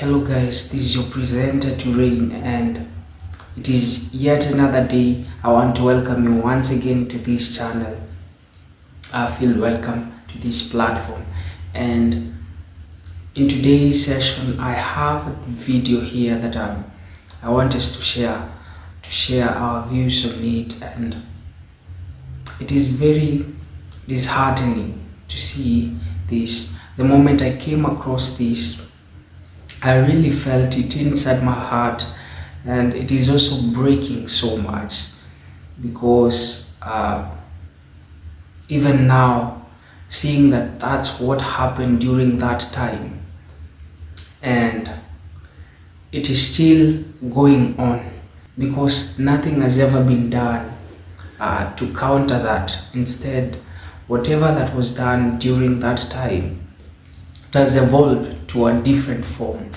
Hello guys, this is your presenter Rain, and it is yet another day. I want to welcome you once again to this channel. I feel welcome to this platform, and in today's session I have a video here that I want us to share our views on it. And it is very disheartening to see this. The moment I came across this, I really felt it inside my heart, and it is also breaking so much because even now, seeing that that's what happened during that time, and it is still going on because nothing has ever been done to counter that. Instead, whatever that was done during that time, it has evolved to a different form,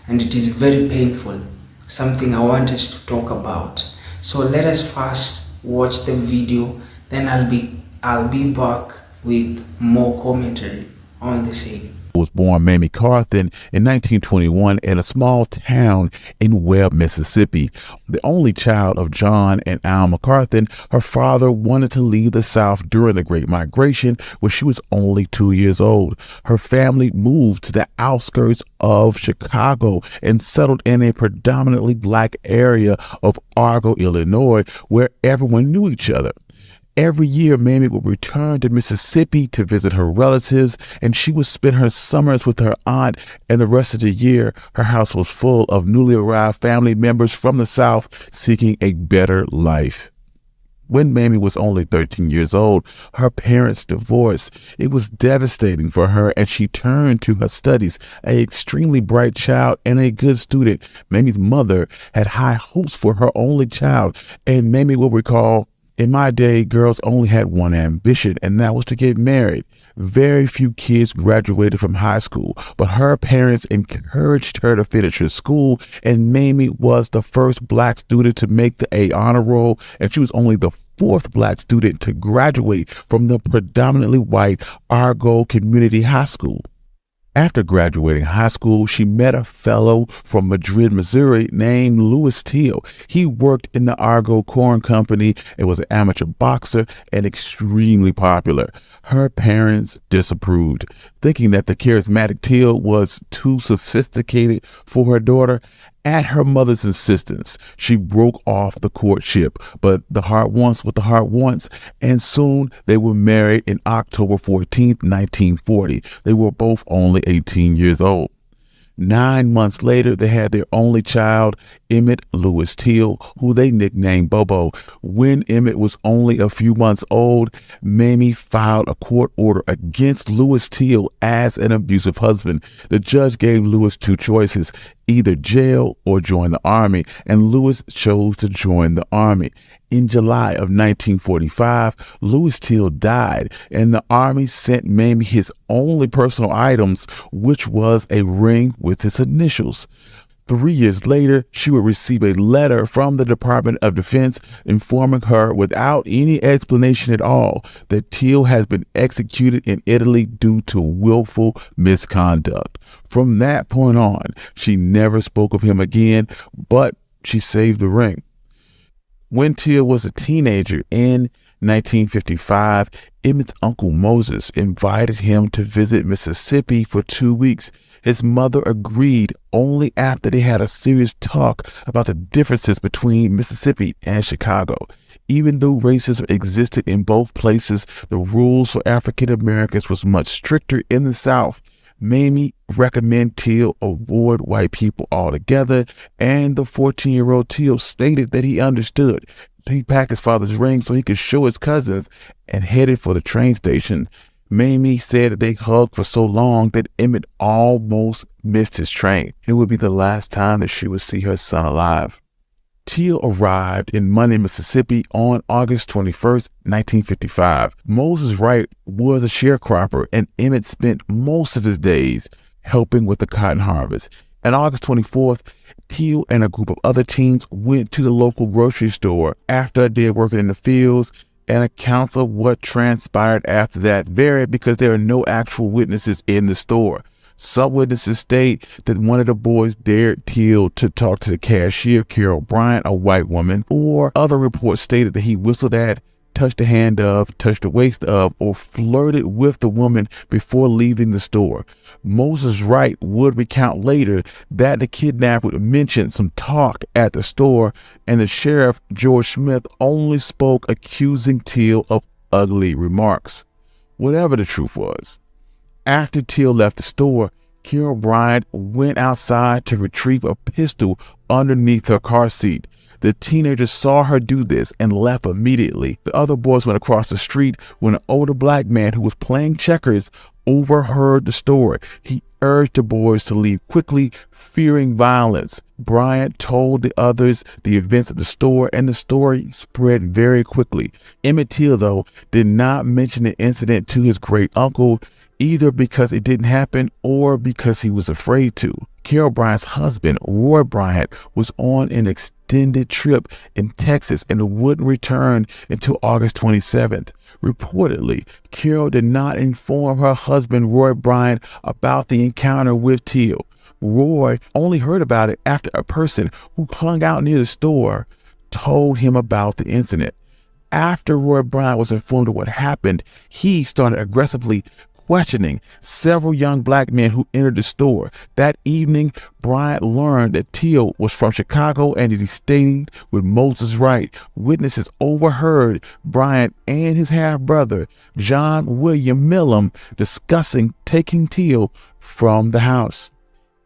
and it is very painful, something I want us to talk about. So let us first watch the video, then I'll be back with more commentary on the same. Was born Mamie Carthen in 1921 in a small town in Webb, Mississippi. The only child of John and Alma Carthen, her father wanted to leave the South during the Great Migration when she was only 2 years old. Her family moved to the outskirts of Chicago and settled in a predominantly black area of Argo, Illinois, where everyone knew each other. Every year, Mamie would return to Mississippi to visit her relatives, and she would spend her summers with her aunt, and the rest of the year, her house was full of newly arrived family members from the South seeking a better life. When Mamie was only 13 years old, her parents divorced. It was devastating for her, and she turned to her studies. An extremely bright child and a good student, Mamie's mother had high hopes for her only child, and Mamie will recall, "In my day, girls only had one ambition, and that was to get married. Very few kids graduated from high school, but her parents encouraged her to finish her school, and Mamie was the first black student to make the A honor roll, and she was only the fourth black student to graduate from the predominantly white Argo Community High School. After graduating high school, she met a fellow from Madrid, Missouri named Louis Till. He worked in the Argo Corn Company and was an amateur boxer and extremely popular. Her parents disapproved, thinking that the charismatic Till was too sophisticated for her daughter. At her mother's insistence, she broke off the courtship, but the heart wants what the heart wants, and soon they were married in October 14th, 1940. They were both only 18 years old. 9 months later, they had their only child, Emmett Louis Till, who they nicknamed Bobo. When Emmett was only a few months old, Mamie filed a court order against Louis Till as an abusive husband. The judge gave Louis two choices, either jail or join the army, and Louis chose to join the army. In July of 1945, Louis Till died, and the army sent Mamie his only personal items, which was a ring with his initials. 3 years later, she would receive a letter from the Department of Defense informing her, without any explanation at all, that Till has been executed in Italy due to willful misconduct. From that point on, she never spoke of him again, but she saved the ring. When Till was a teenager in 1955, Emmett's uncle Moses invited him to visit Mississippi for 2 weeks. His mother agreed only after they had a serious talk about the differences between Mississippi and Chicago. Even though racism existed in both places, the rules for African Americans was much stricter in the South. Mamie recommended Till avoid white people altogether, and the 14-year-old Till stated that he understood. He packed his father's ring so he could show his cousins and headed for the train station. Mamie said that they hugged for so long that Emmett almost missed his train. It would be the last time that she would see her son alive. Till arrived in Money, Mississippi on August 21st, 1955. Moses Wright was a sharecropper, and Emmett spent most of his days helping with the cotton harvest. On August 24th, Till and a group of other teens went to the local grocery store after a day of working in the fields, and accounts of what transpired after that vary because there are no actual witnesses in the store. Some witnesses state that one of the boys dared Till to talk to the cashier, Carol Bryant, a white woman, or other reports stated that he whistled at, touched the hand of, touched the waist of, or flirted with the woman before leaving the store. Moses Wright would recount later that the kidnapper would mention some talk at the store, and the sheriff, George Smith, only spoke accusing Till of ugly remarks. Whatever the truth was, after Till left the store, Carol Bryant went outside to retrieve a pistol underneath her car seat. The teenager saw her do this and left immediately. The other boys went across the street when an older black man who was playing checkers overheard the story. He urged the boys to leave quickly, fearing violence. Bryant told the others the events at the store, and the story spread very quickly. Emmett Till, though, did not mention the incident to his great uncle, either because it didn't happen or because he was afraid to. Carol Bryant's husband, Roy Bryant, was on an extended trip in Texas and wouldn't return until August 27th. Reportedly, Carol did not inform her husband, Roy Bryant, about the encounter with Till. Roy only heard about it after a person who hung out near the store told him about the incident. After Roy Bryant was informed of what happened, he started aggressively questioning several young black men who entered the store. That evening, Bryant learned that Till was from Chicago and that he stayed with Moses Wright. Witnesses overheard Bryant and his half-brother, John William Millam, discussing taking Till from the house.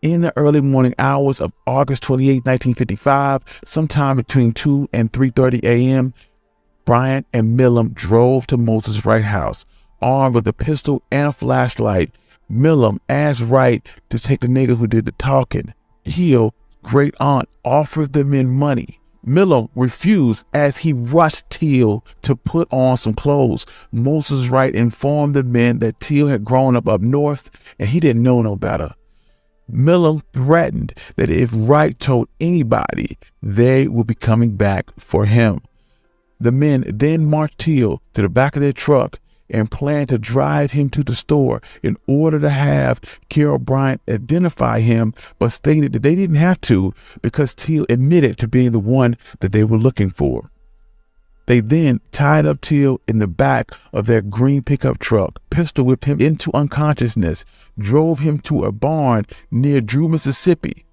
In the early morning hours of August 28, 1955, sometime between 2 and 3:30 a.m., Bryant and Millam drove to Moses Wright's house. Armed with a pistol and a flashlight, Millam asked Wright to take the nigga who did the talking. Till's great aunt offered the men money. Millam refused as he rushed Till to put on some clothes. Moses Wright informed the men that Till had grown up north and he didn't know no better. Millam threatened that if Wright told anybody, they would be coming back for him. The men then marched Till to the back of their truck and planned to drive him to the store in order to have Carol Bryant identify him, but stated that they didn't have to because Till admitted to being the one that they were looking for. They then tied up Till in the back of their green pickup truck, pistol whipped him into unconsciousness, drove him to a barn near Drew, Mississippi.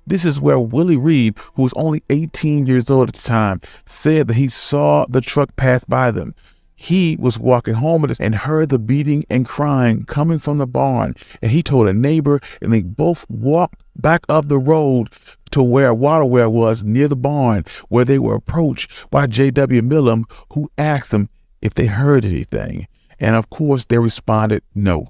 This is where Willie Reed, who was only 18 years old at the time, said that he saw the truck pass by them. He was walking home and heard the beating and crying coming from the barn, and he told a neighbor, and they both walked back up the road to where a water well was near the barn, where they were approached by J.W. Millam, who asked them if they heard anything. And of course, they responded no.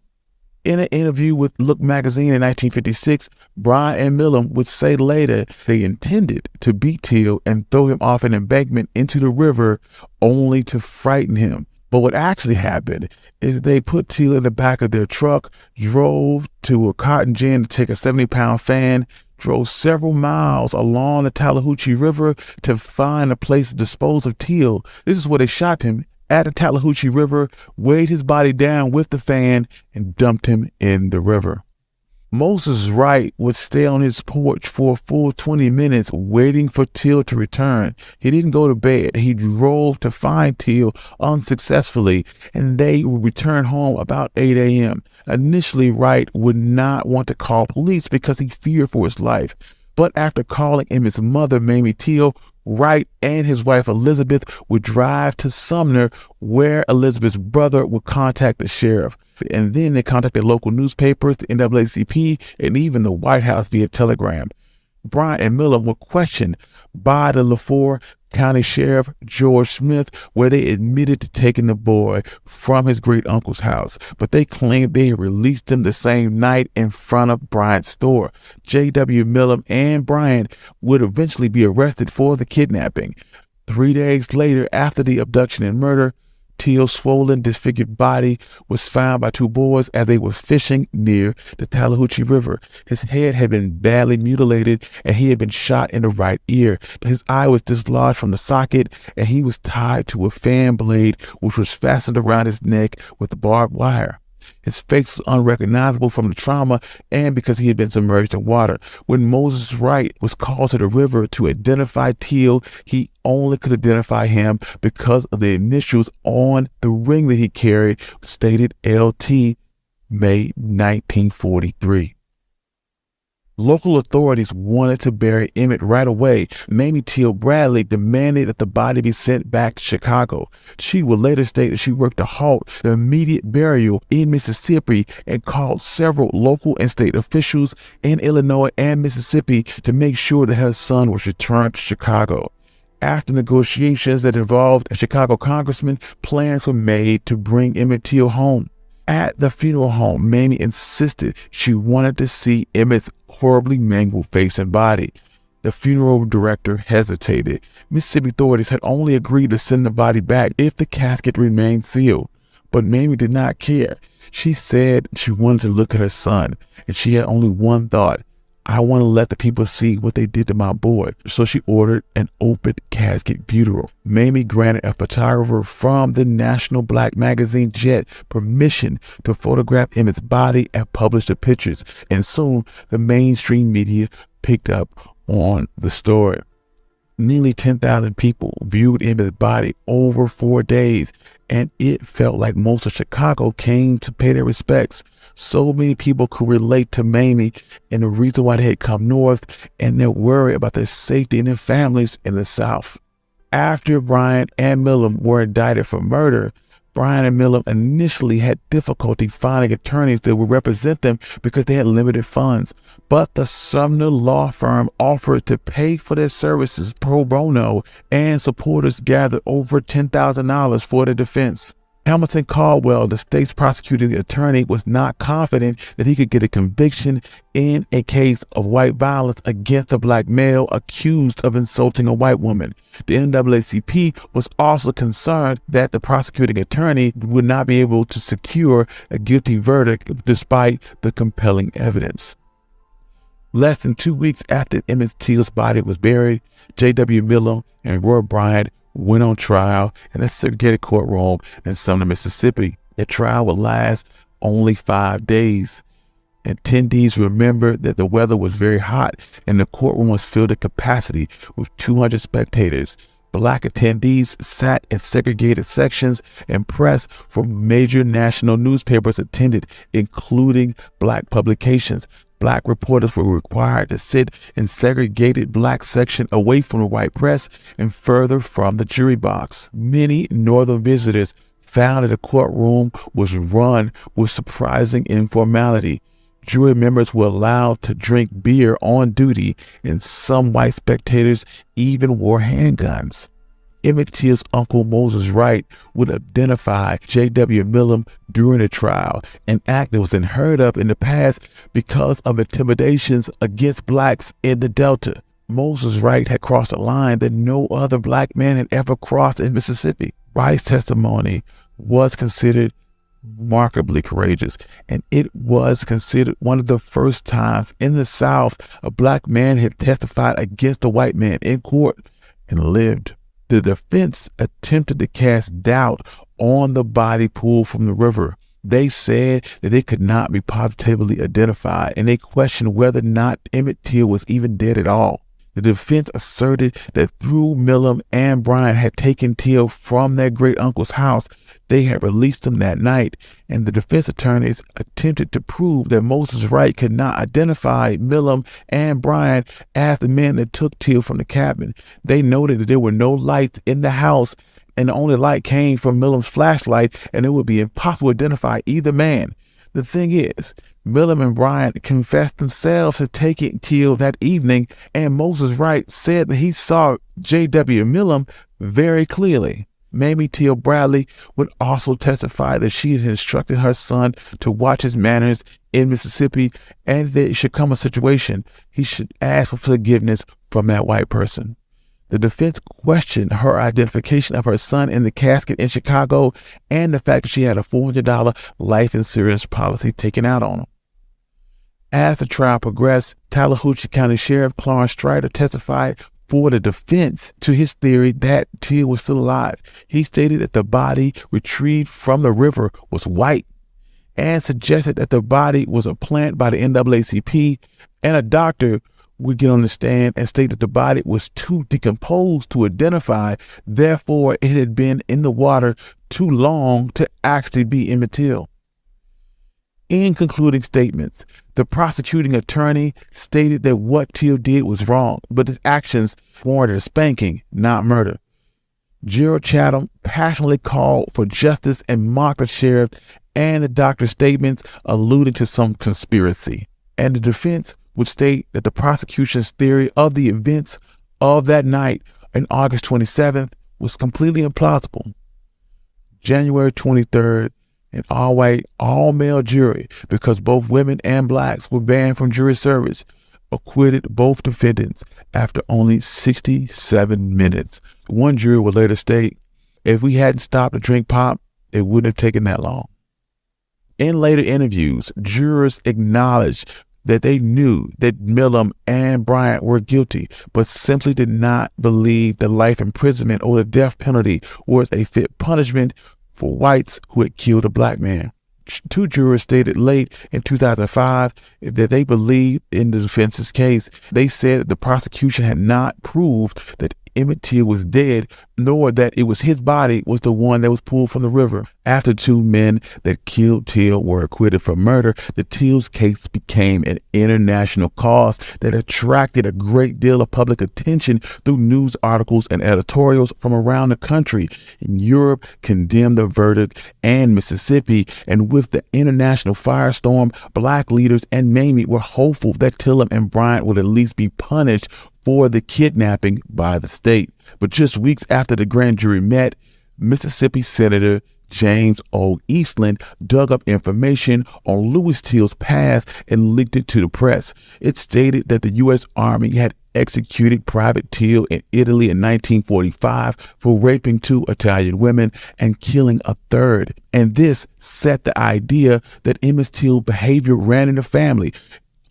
In an interview with Look magazine in 1956, Bryant and Millam would say later they intended to beat Till and throw him off an embankment into the river only to frighten him. But what actually happened is they put Till in the back of their truck, drove to a cotton gin to take a 70-pound fan, drove several miles along the Tallahatchie River to find a place to dispose of Till. This is where they shot him at the Tallahatchie River, weighed his body down with the fan, and dumped him in the river. Moses Wright would stay on his porch for a full 20 minutes waiting for Till to return. He didn't go to bed. He drove to find Till unsuccessfully, and they would return home about 8 a.m. Initially, Wright would not want to call police because he feared for his life. But after calling Emmett's mother, Mamie Till, Wright and his wife Elizabeth would drive to Sumner, where Elizabeth's brother would contact the sheriff. And then they contacted local newspapers, the NAACP, and even the White House via telegram. Bryant and Millam were questioned by the LaFleur County Sheriff George Smith, where they admitted to taking the boy from his great uncle's house, but they claimed they had released him the same night in front of Bryant's store. J.W. Millam and Bryant would eventually be arrested for the kidnapping. 3 days later, after the abduction and murder, Till's swollen, disfigured body was found by two boys as they were fishing near the Tallahatchie River. His head had been badly mutilated and he had been shot in the right ear. His eye was dislodged from the socket and he was tied to a fan blade which was fastened around his neck with barbed wire. His face was unrecognizable from the trauma and because he had been submerged in water. When Moses Wright was called to the river to identify Till, he only could identify him because of the initials on the ring that he carried, stated LT, May 1943. Local authorities wanted to bury Emmett right away. Mamie Till Bradley demanded that the body be sent back to Chicago. She would later state that she worked to halt the immediate burial in Mississippi and called several local and state officials in Illinois and Mississippi to make sure that her son was returned to Chicago. After negotiations that involved a Chicago congressman, plans were made to bring Emmett Till home. At the funeral home, Mamie insisted she wanted to see Emmett's horribly mangled face and body. The funeral director hesitated. Mississippi authorities had only agreed to send the body back if the casket remained sealed. But Mamie did not care. She said she wanted to look at her son, and she had only one thought: I want to let the people see what they did to my boy. So she ordered an open casket funeral. Mamie granted a photographer from the national black magazine Jet permission to photograph Emmett's body and publish the pictures. And soon the mainstream media picked up on the story. Nearly 10,000 people viewed Emmett's body over 4 days, and it felt like most of Chicago came to pay their respects. So many people could relate to Mamie and the reason why they had come north, and they're worried about their safety and their families in the South. After Bryant and Milam were indicted for murder, Bryant and Milam initially had difficulty finding attorneys that would represent them because they had limited funds. But the Sumner law firm offered to pay for their services pro bono, and supporters gathered over $10,000 for the defense. Hamilton Caldwell, the state's prosecuting attorney, was not confident that he could get a conviction in a case of white violence against a black male accused of insulting a white woman. The NAACP was also concerned that the prosecuting attorney would not be able to secure a guilty verdict despite the compelling evidence. Less than 2 weeks after Emmett Till's body was buried, J.W. Milam and Roy Bryant went on trial in a segregated courtroom in Sumner, Mississippi. The trial would last only 5 days. Attendees remembered that the weather was very hot and the courtroom was filled to capacity with 200 spectators. Black attendees sat in segregated sections, and press from major national newspapers attended, including black publications. Black reporters were required to sit in segregated black section away from the white press and further from the jury box. Many northern visitors found that the courtroom was run with surprising informality. Jury members were allowed to drink beer on duty, and some white spectators even wore handguns. Emmett Till's uncle Moses Wright would identify J.W. Milam during the trial, an act that was unheard of in the past because of intimidations against blacks in the Delta. Moses Wright had crossed a line that no other black man had ever crossed in Mississippi. Wright's testimony was considered remarkably courageous, and it was considered one of the first times in the South a black man had testified against a white man in court and lived. The defense attempted to cast doubt on the body pulled from the river. They said that it could not be positively identified, and they questioned whether or not Emmett Till was even dead at all. The defense asserted that through Milam and Bryant had taken Till from their great uncle's house, they had released him that night, and the defense attorneys attempted to prove that Moses Wright could not identify Milam and Bryant as the men that took Till from the cabin. They noted that there were no lights in the house, and the only light came from Milam's flashlight, and it would be impossible to identify either man. The thing is, Milam and Bryant confessed themselves to taking Till that evening, and Moses Wright said that he saw J.W. Milam very clearly. Mamie Till Bradley would also testify that she had instructed her son to watch his manners in Mississippi, and if there should come a situation, he should ask for forgiveness from that white person. The defense questioned her identification of her son in the casket in Chicago and the fact that she had a $400 life insurance policy taken out on him. As the trial progressed, Tallahatchie County Sheriff Clarence Strider testified for the defense to his theory that Till was still alive. He stated that the body retrieved from the river was white. and suggested that the body was a plant by the NAACP, and a doctor would get on the stand and state that the body was too decomposed to identify, therefore it had been in the water too long to actually be Emmett Till. In concluding statements, the prosecuting attorney stated that what Till did was wrong, but his actions warranted a spanking, not murder. Gerald Chatham passionately called for justice and mocked the sheriff and the doctor's statements, alluding to some conspiracy. And the defense would state that the prosecution's theory of the events of that night on August 27th was completely implausible. January 23rd, an all-white, all-male jury, because both women and blacks were banned from jury service, acquitted both defendants after only 67 minutes. One juror would later state, if we hadn't stopped to drink pop, it wouldn't have taken that long. In later interviews, jurors acknowledged that they knew that Milam and Bryant were guilty, but simply did not believe that life imprisonment or the death penalty was a fit punishment for whites who had killed a black man. Two jurors stated late in 2005 that they believed in the defense's case. They said that the prosecution had not proved that Emmett Till was dead, nor that it was his body was the one that was pulled from the river. After two men that killed Till were acquitted for murder, the Till's case became an international cause that attracted a great deal of public attention through news articles and editorials from around the country. In Europe condemned the verdict, and Mississippi, and with the international firestorm, black leaders and Mamie were hopeful that Till and Bryant would at least be punished for the kidnapping by the state. But just weeks after the grand jury met, Mississippi Senator James O. Eastland dug up information on Louis Till's past and leaked it to the press. It stated that the U.S. Army had executed Private Till in Italy in 1945 for raping two Italian women and killing a third. And this set the idea that Emmett Till's behavior ran in the family.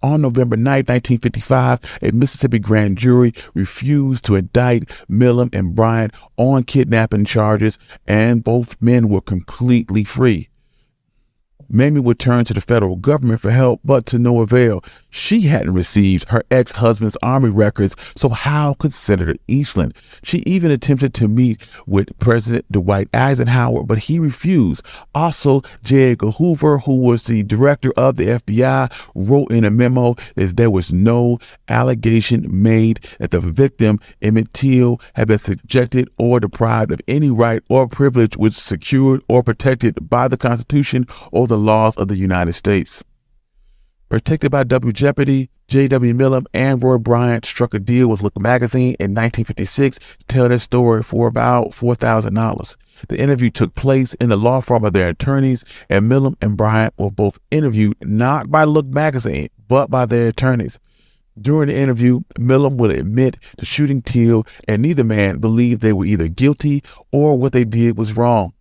On November 9, 1955, a Mississippi grand jury refused to indict Milam and Bryant on kidnapping charges, and both men were completely free. Mamie would turn to the federal government for help, but to no avail. She hadn't received her ex-husband's army records, so how could Senator Eastland? She even attempted to meet with President Dwight Eisenhower, but he refused. Also, J. Edgar Hoover, who was the director of the FBI, wrote in a memo that there was no allegation made that the victim, Emmett Till, had been subjected or deprived of any right or privilege which secured or protected by the Constitution or the laws of the United States. Protected by double jeopardy, J.W. Milam and Roy Bryant struck a deal with Look magazine in 1956 to tell their story for about $4,000. The interview took place in the law firm of their attorneys, and Milam and Bryant were both interviewed not by Look magazine, but by their attorneys. During the interview, Milam would admit to shooting Till, and neither man believed they were either guilty or what they did was wrong.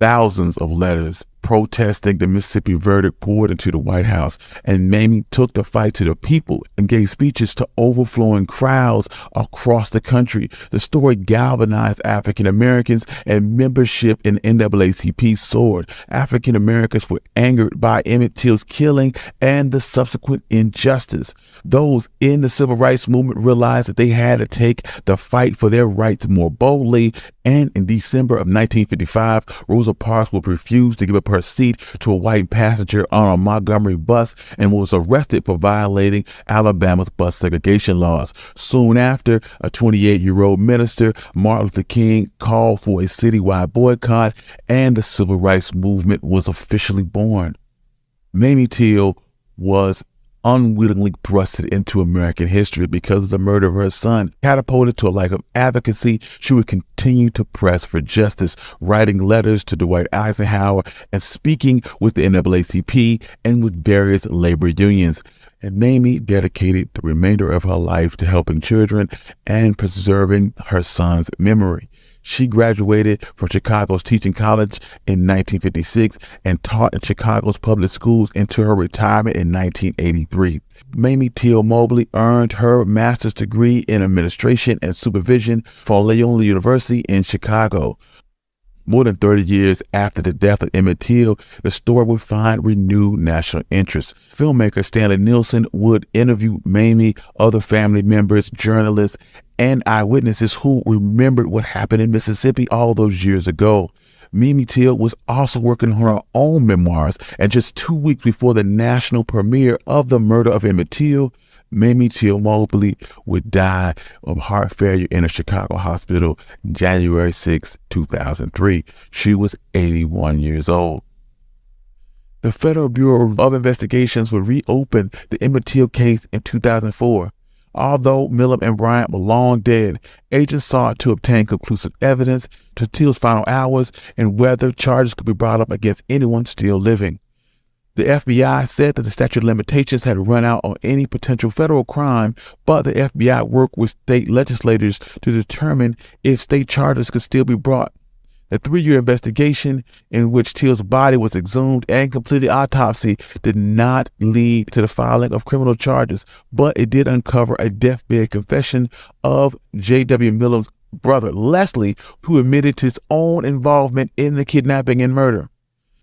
Thousands of letters protesting the Mississippi verdict poured into the White House, and Mamie took the fight to the people and gave speeches to overflowing crowds across the country. The story galvanized African Americans, and membership in NAACP soared. African Americans were angered by Emmett Till's killing and the subsequent injustice. Those in the civil rights movement realized that they had to take the fight for their rights more boldly, and in December of 1955, Rosa Parks would refuse to give up her seat to a white passenger on a Montgomery bus and was arrested for violating Alabama's bus segregation laws. Soon after, a 28-year-old minister, Martin Luther King, called for a citywide boycott, and the civil rights movement was officially born. Mamie Till was unwittingly thrusted into American history because of the murder of her son. Catapulted to a life of advocacy, she would continue to press for justice, writing letters to Dwight Eisenhower and speaking with the NAACP and with various labor unions. And Mamie dedicated the remainder of her life to helping children and preserving her son's memory. She graduated from Chicago's Teaching College in 1956 and taught in Chicago's public schools until her retirement in 1983. Mamie Till Mobley earned her master's degree in administration and supervision from Loyola University in Chicago. More than 30 years after the death of Emmett Till, the story would find renewed national interest. Filmmaker Stanley Nielsen would interview Mamie, other family members, journalists, and eyewitnesses who remembered what happened in Mississippi all those years ago. Mamie Till was also working on her own memoirs, and just 2 weeks before the national premiere of The Murder of Emmett Till, Mamie Till Mobley would die of heart failure in a Chicago hospital January 6, 2003. She was 81 years old. The Federal Bureau of Investigations would reopen the Emmett Till case in 2004. Although Milam and Bryant were long dead, agents sought to obtain conclusive evidence to Till's final hours and whether charges could be brought up against anyone still living. The FBI said that the statute of limitations had run out on any potential federal crime, but the FBI worked with state legislators to determine if state charges could still be brought. The 3-year investigation in which Till's body was exhumed and completed autopsy did not lead to the filing of criminal charges, but it did uncover a deathbed confession of J.W. Milam's brother, Leslie, who admitted to his own involvement in the kidnapping and murder.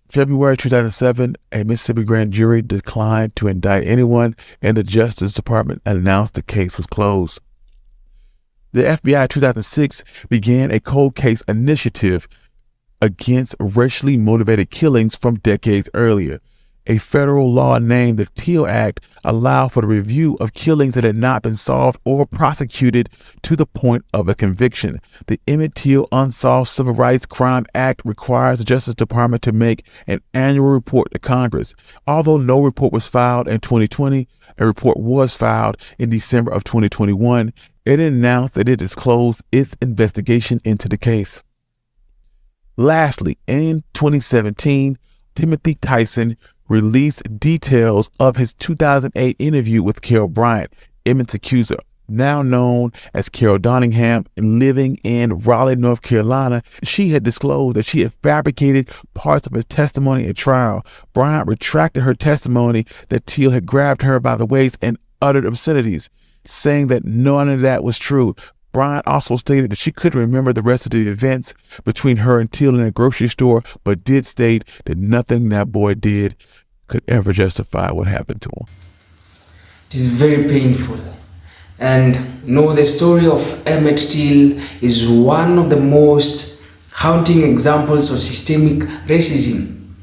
February 2007, a Mississippi grand jury declined to indict anyone, and the Justice Department announced the case was closed. The FBI in 2006 began a cold case initiative against racially motivated killings from decades earlier. A federal law named the Till Act allowed for the review of killings that had not been solved or prosecuted to the point of a conviction. The Emmett Till Unsolved Civil Rights Crime Act requires the Justice Department to make an annual report to Congress. Although no report was filed in 2020, a report was filed in December of 2021. It announced that it disclosed its investigation into the case. Lastly, in 2017, Timothy Tyson released details of his 2008 interview with Carol Bryant, Emmett's accuser, now known as Carol Donningham, living in Raleigh, North Carolina. She had disclosed that she had fabricated parts of her testimony at trial. Bryant retracted her testimony that Till had grabbed her by the waist and uttered obscenities, saying that none of that was true. Bryant also stated that she couldn't remember the rest of the events between her and Till in a grocery store, but did state that nothing that boy did could ever justify what happened to him. It is very painful. And the story of Emmett Till is one of the most haunting examples of systemic racism,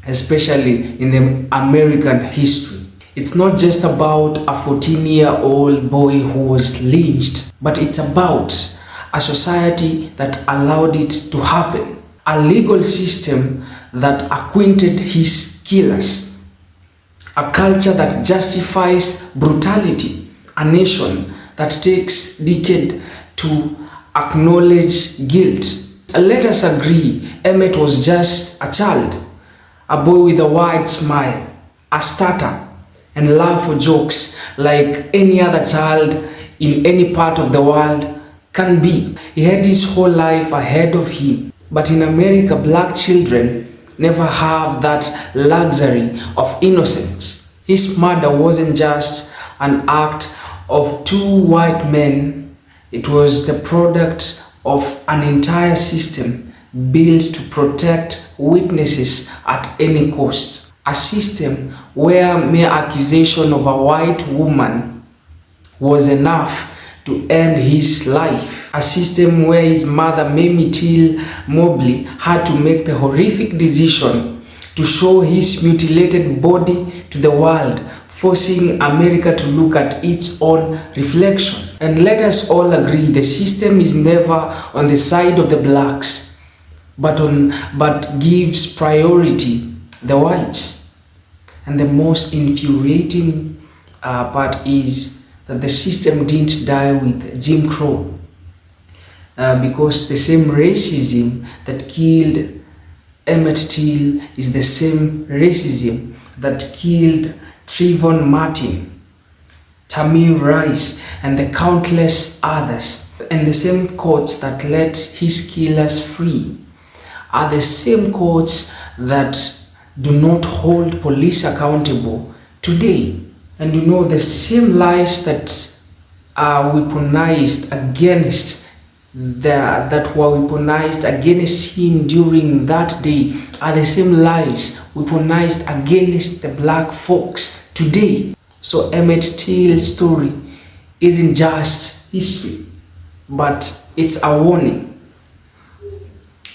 especially in the American history. It's not just about a 14-year-old boy who was lynched, but it's about a society that allowed it to happen, a legal system that acquitted his killers, a culture that justifies brutality, a nation that takes decades to acknowledge guilt. Let us agree, Emmett was just a child, a boy with a wide smile, a stutter, and love for jokes like any other child in any part of the world can be. He had his whole life ahead of him. But in America, black children never have that luxury of innocence. His murder wasn't just an act of 2 white men. It was the product of an entire system built to protect witnesses at any cost. A system where mere accusation of a white woman was enough to end his life. A system where his mother, Mamie Till Mobley, had to make the horrific decision to show his mutilated body to the world, forcing America to look at its own reflection. And let us all agree, the system is never on the side of the blacks, but gives priority the whites. And the most infuriating part is that the system didn't die with Jim Crow, because the same racism that killed Emmett Till is the same racism that killed Trayvon Martin, Tamir Rice, and the countless others. And the same courts that let his killers free are the same courts that do not hold police accountable today. And the same lies that are weaponized against that were weaponized against him during that day are the same lies weaponized against the black folks today. So Emmett Till's story isn't just history, but it's a warning.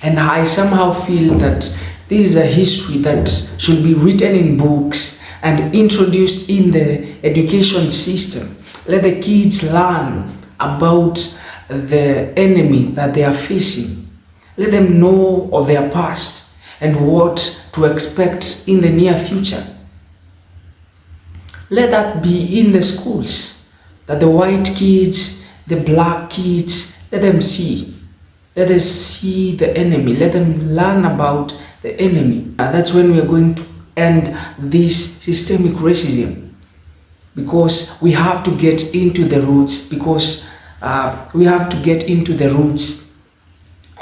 And I somehow feel that this is a history that should be written in books and introduced in the education system. Let the kids learn about the enemy that they are facing. Let them know of their past and what to expect in the near future. Let that be in the schools, that the white kids, the black kids, let them see. Let us see the enemy. Let them learn about the enemy. That's when we are going to end this systemic racism, because we have to get into the roots,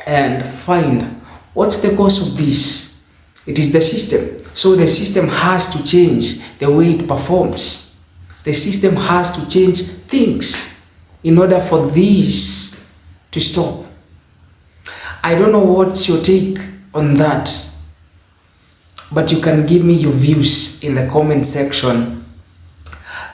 and find what's the cause of this. It is the system. So the system has to change the way it performs. The system has to change things in order for this to stop. I don't know what's your take on that, but you can give me your views in the comment section.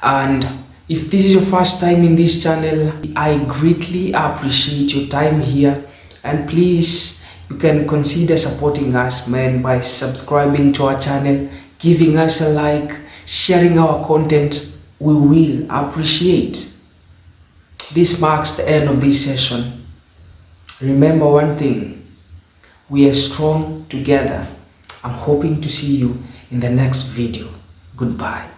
And if this is your first time in this channel, I greatly appreciate your time here. And please, you can consider supporting us, man, by subscribing to our channel, giving us a like, sharing our content. We will appreciate. This marks the end of this session. Remember one thing, we are strong together. I'm hoping to see you in the next video. Goodbye.